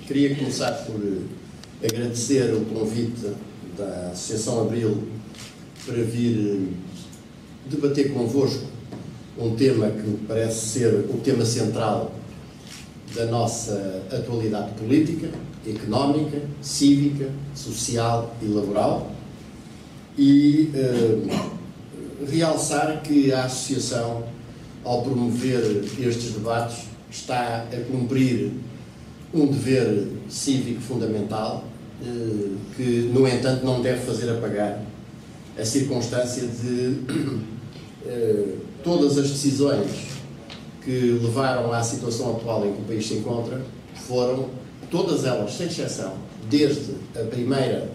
Queria começar por agradecer o convite da Associação Abril para vir debater convosco um tema que me parece ser o tema central da nossa atualidade política, económica, cívica, social e laboral, e realçar que a Associação, ao promover estes debates, está a cumprir um dever cívico fundamental que, no entanto, não deve fazer apagar a circunstância de todas as decisões que levaram à situação atual em que o país se encontra foram, todas elas, sem exceção, desde a primeira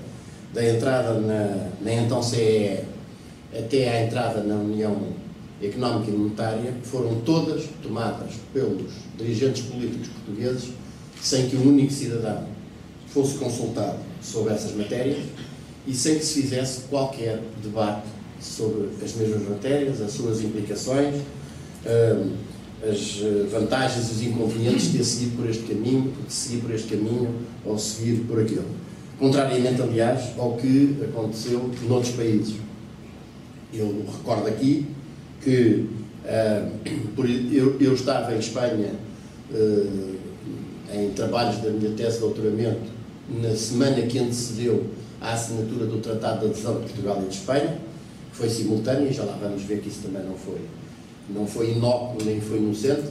da entrada na então CEE até à entrada na União Económica e Monetária, foram todas tomadas pelos dirigentes políticos portugueses sem que um único cidadão fosse consultado sobre essas matérias e sem que se fizesse qualquer debate sobre as mesmas matérias, as suas implicações, as vantagens e os inconvenientes de ter seguido por este caminho, de seguir por este caminho ou seguir por aquele. Contrariamente, aliás, ao que aconteceu noutros países. Eu recordo aqui que eu estava em Espanha em trabalhos da minha tese de doutoramento na semana que antecedeu a assinatura do Tratado de Adesão de Portugal e de Espanha, que foi simultâneo, e já lá vamos ver que isso também não foi inócuo nem foi inocente,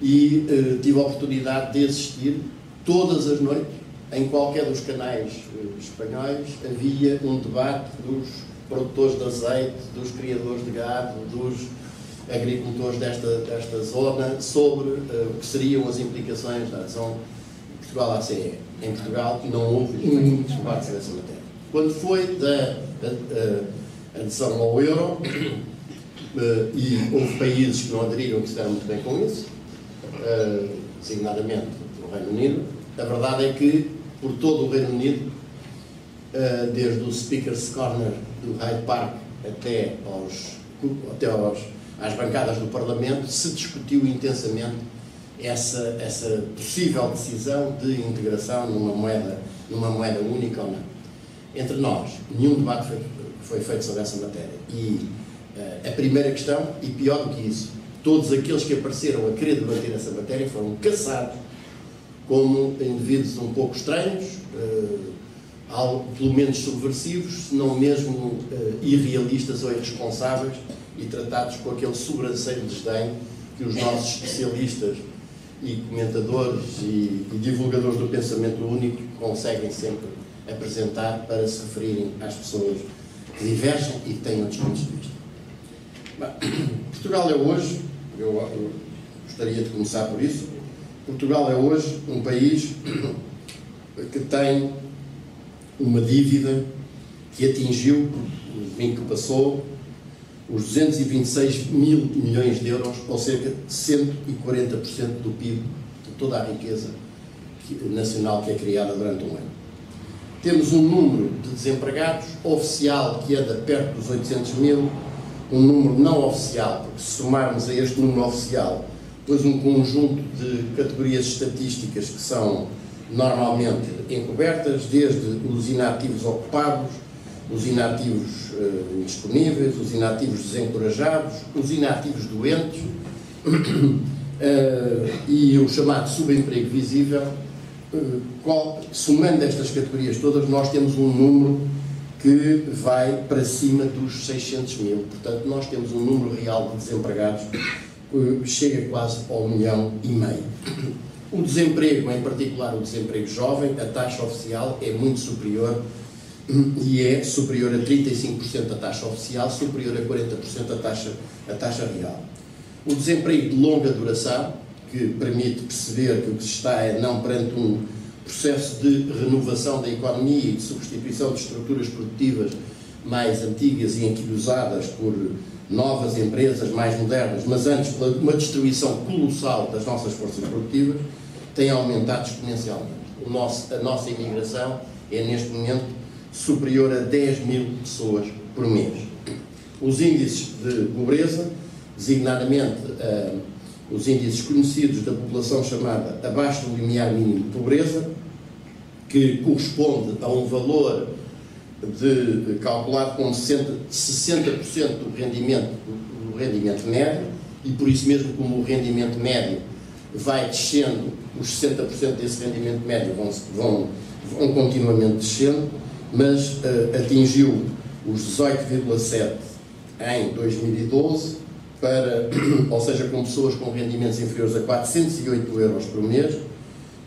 e tive a oportunidade de assistir todas as noites, em qualquer dos canais espanhóis, havia um debate dos produtores de azeite, dos criadores de gado, dos agricultores desta zona, sobre o que seriam as implicações da adesão de Portugal à CEE. Em Portugal não houve nenhum debate nessa matéria. Quando foi da adesão ao euro, e houve países que não aderiram, que se deram muito bem com isso, designadamente o Reino Unido, a verdade é que, por todo o Reino Unido, desde o Speaker's Corner do Hyde Park até às bancadas do Parlamento, se discutiu intensamente essa possível decisão de integração numa moeda única ou não. Entre nós, nenhum debate foi feito sobre essa matéria. E a primeira questão, e pior do que isso, todos aqueles que apareceram a querer debater essa matéria foram caçados como indivíduos um pouco estranhos, pelo menos subversivos, se não mesmo irrealistas ou irresponsáveis, e tratados com aquele sobranceiro desdém que os nossos especialistas e comentadores e divulgadores do pensamento único conseguem sempre apresentar para se referirem às pessoas que divergem e que têm outros pontos de vista. Bem, Portugal é hoje, eu gostaria de começar por isso, Portugal é hoje um país que tem uma dívida que atingiu, no ano que passou, os 226 mil milhões de euros, ou cerca de 140% do PIB, de toda a riqueza nacional que é criada durante um ano. Temos um número de desempregados oficial que anda perto dos 800 mil, um número não oficial, porque se somarmos a este número oficial, depois um conjunto de categorias estatísticas que são normalmente encobertas, desde os inativos ocupados, os inativos indisponíveis, os inativos desencorajados, os inativos doentes e o chamado subemprego visível. Somando estas categorias todas, nós temos um número que vai para cima dos 600 mil. Portanto, nós temos um número real de desempregados que chega quase ao 1,5 milhão. O desemprego, em particular o desemprego jovem, a taxa oficial é muito superior, e é superior a 35% a taxa oficial, superior a 40% a taxa real. O desemprego de longa duração, que permite perceber que o que se está é não perante um processo de renovação da economia e de substituição de estruturas produtivas mais antigas e enquilosadas por novas empresas mais modernas, mas antes pela uma destruição colossal das nossas forças produtivas, tem aumentado exponencialmente. A nossa imigração é, neste momento, superior a 10 mil pessoas por mês. Os índices de pobreza, designadamente os índices conhecidos da população chamada abaixo do limiar mínimo de pobreza, que corresponde a um valor calculado com 60% do rendimento médio, e por isso mesmo, como o rendimento médio vai descendo, os 60% desse rendimento médio vão continuamente descendo, mas atingiu os 18,7 em 2012, ou seja, com pessoas com rendimentos inferiores a 408 euros por mês.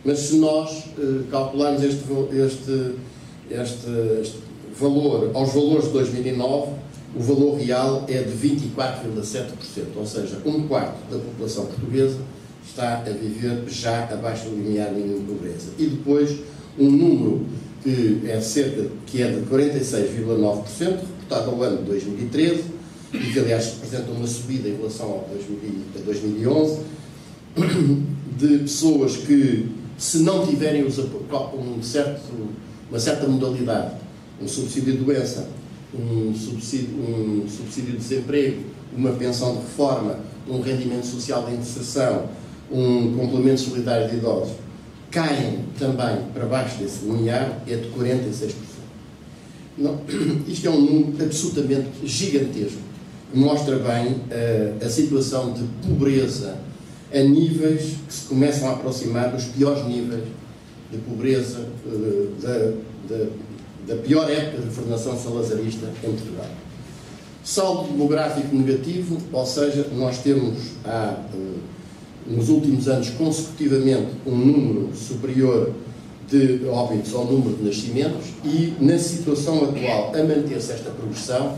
Mas se nós calcularmos este valor aos valores de 2009, o valor real é de 24,7%, ou seja, um quarto da população portuguesa está a viver já abaixo do limiar mínimo de pobreza. E depois um número que é de 46,9%, reportado ao ano de 2013, e que aliás representa uma subida em relação a 2011, de pessoas que, se não tiverem uma certa modalidade, um subsídio de doença, um subsídio de desemprego, uma pensão de reforma, um rendimento social de inserção, um complemento solidário de idosos, caem também para baixo desse limiar, é de 46%. Não, isto é um número absolutamente gigantesco, que mostra bem a situação de pobreza a níveis que se começam a aproximar dos piores níveis de pobreza da pior época de governação salazarista em Portugal. Saldo demográfico negativo, ou seja, nós temos nos últimos anos consecutivamente um número superior de óbitos ao número de nascimentos, e na situação atual, a manter-se esta progressão,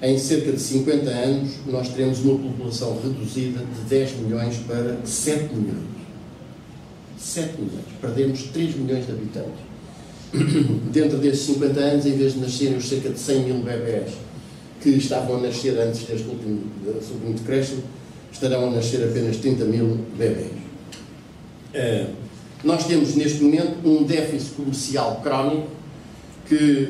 em cerca de 50 anos nós teremos uma população reduzida de 10 milhões para 7 milhões. 7 milhões. Perdemos 3 milhões de habitantes. Dentro destes 50 anos, em vez de nascerem os cerca de 100 mil bebés que estavam a nascer antes deste último decréscimo, estarão a nascer apenas 30 mil bebés. Nós temos neste momento um déficit comercial crónico que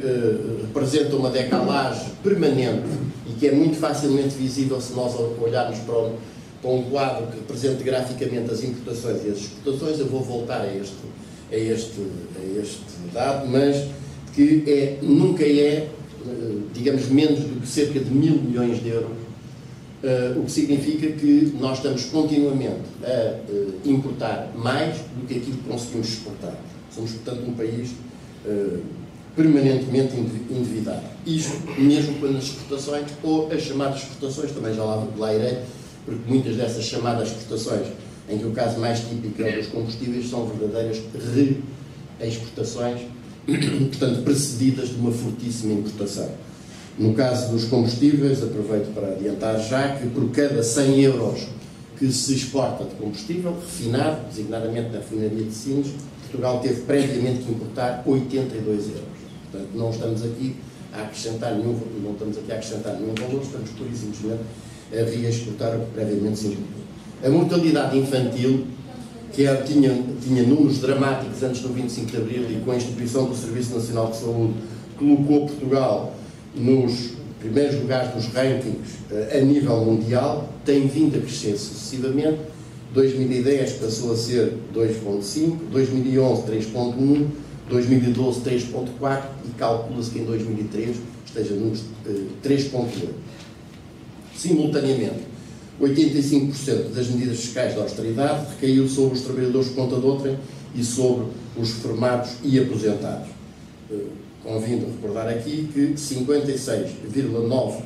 representa uma decalagem permanente e que é muito facilmente visível se nós olharmos para um quadro que represente graficamente as importações e as exportações. Eu vou voltar a este dado, mas que nunca é, digamos, menos do que cerca de 1.000 milhões de euros, o que significa que nós estamos continuamente a importar mais do que aquilo que conseguimos exportar. Somos, portanto, um país permanentemente endividado. Isto mesmo quando as exportações, ou as chamadas exportações, também já lá irei, porque muitas dessas chamadas exportações, em que o caso mais típico é o dos combustíveis, são verdadeiras reexportações, portanto, precedidas de uma fortíssima importação. No caso dos combustíveis, aproveito para adiantar já que por cada 100 euros que se exporta de combustível refinado, designadamente na refinaria de Sines, Portugal teve previamente que importar 82 euros. Portanto, não estamos aqui a acrescentar nenhum valor, estamos pura e simplesmente a reexportar o que previamente se importou. A mortalidade infantil, que tinha números dramáticos antes do 25 de Abril e com a instituição do Serviço Nacional de Saúde, colocou Portugal nos primeiros lugares dos rankings a nível mundial, tem vindo a crescer sucessivamente. 2010 passou a ser 2,5, 2011 3,1, 2012 3,4 e calcula-se que em 2013 esteja nos 3,8. Simultaneamente, 85% das medidas fiscais de austeridade recaiu sobre os trabalhadores por conta de outrem e sobre os reformados e aposentados. Convindo a recordar aqui que 56,9%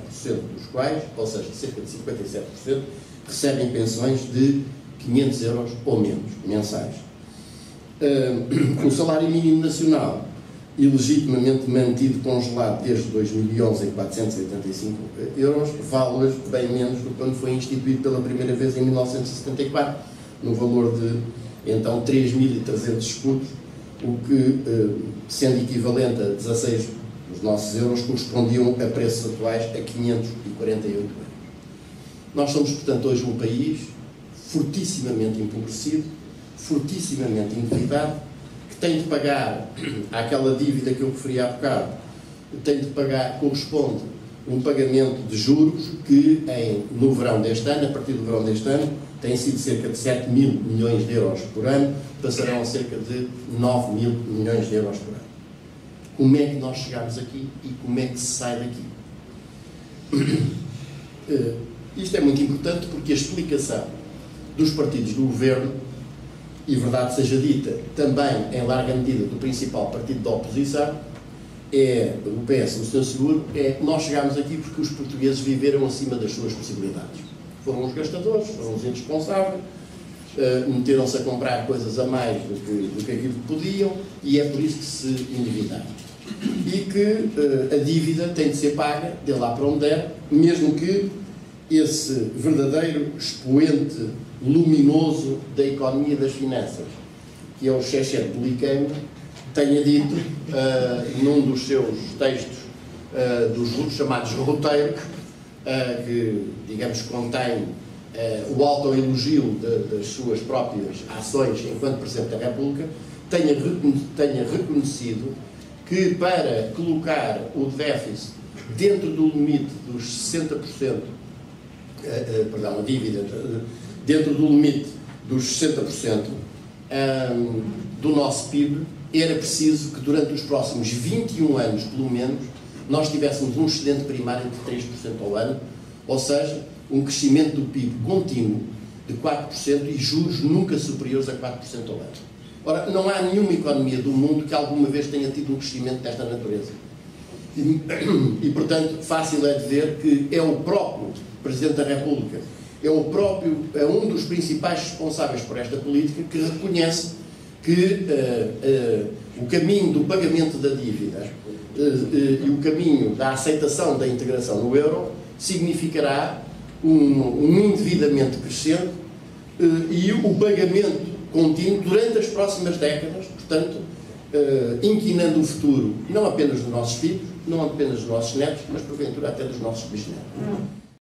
dos quais, ou seja, cerca de 57%, recebem pensões de 500 euros ou menos, mensais. O salário mínimo nacional, ilegitimamente mantido congelado desde 2011 em 485 euros, vale hoje bem menos do que quando foi instituído pela primeira vez em 1974, no valor de, então, 3.300 escudos, o que, sendo equivalente a 16 dos nossos euros, correspondiam a preços atuais a 548 euros. Nós somos, portanto, hoje um país fortissimamente empobrecido, fortissimamente endividado, que tem de pagar àquela dívida que eu referi há bocado, tem de pagar, corresponde um pagamento de juros que no verão deste ano, a partir do verão deste ano, têm sido cerca de 7 mil milhões de euros por ano, passarão a cerca de 9 mil milhões de euros por ano. Como é que nós chegamos aqui e como é que se sai daqui? Isto é muito importante porque a explicação dos partidos do governo, e verdade seja dita, também em larga medida do principal partido da oposição, o PS, o Sr. Seguro, nós chegámos aqui porque os portugueses viveram acima das suas possibilidades. Foram os gastadores, foram os irresponsáveis, meteram-se a comprar coisas a mais do que aquilo que podiam, e é por isso que se endividaram. E que a dívida tem de ser paga, de lá para onde der, mesmo que esse verdadeiro expoente luminoso da economia e das finanças, que é o Chester Bulikame, tenha dito num dos seus textos dos chamados roteiros, que, digamos, contém o autoelogio das suas próprias ações enquanto Presidente da República, tenha reconhecido que para colocar o déficit dentro do limite dos 60%, perdão, a dívida dentro do limite dos 60% do nosso PIB, era preciso que durante os próximos 21 anos, pelo menos, nós tivéssemos um excedente primário de 3% ao ano, ou seja, um crescimento do PIB contínuo de 4% e juros nunca superiores a 4% ao ano. Ora, não há nenhuma economia do mundo que alguma vez tenha tido um crescimento desta natureza. E portanto, fácil é de ver que é o próprio Presidente da República, é um dos principais responsáveis por esta política, que reconhece que o caminho do pagamento da dívida e o caminho da aceitação da integração no euro significará um endividamento crescente e o pagamento contínuo durante as próximas décadas, portanto, inquinando o futuro não apenas dos nossos filhos, não apenas dos nossos netos, mas porventura até dos nossos bisnetos.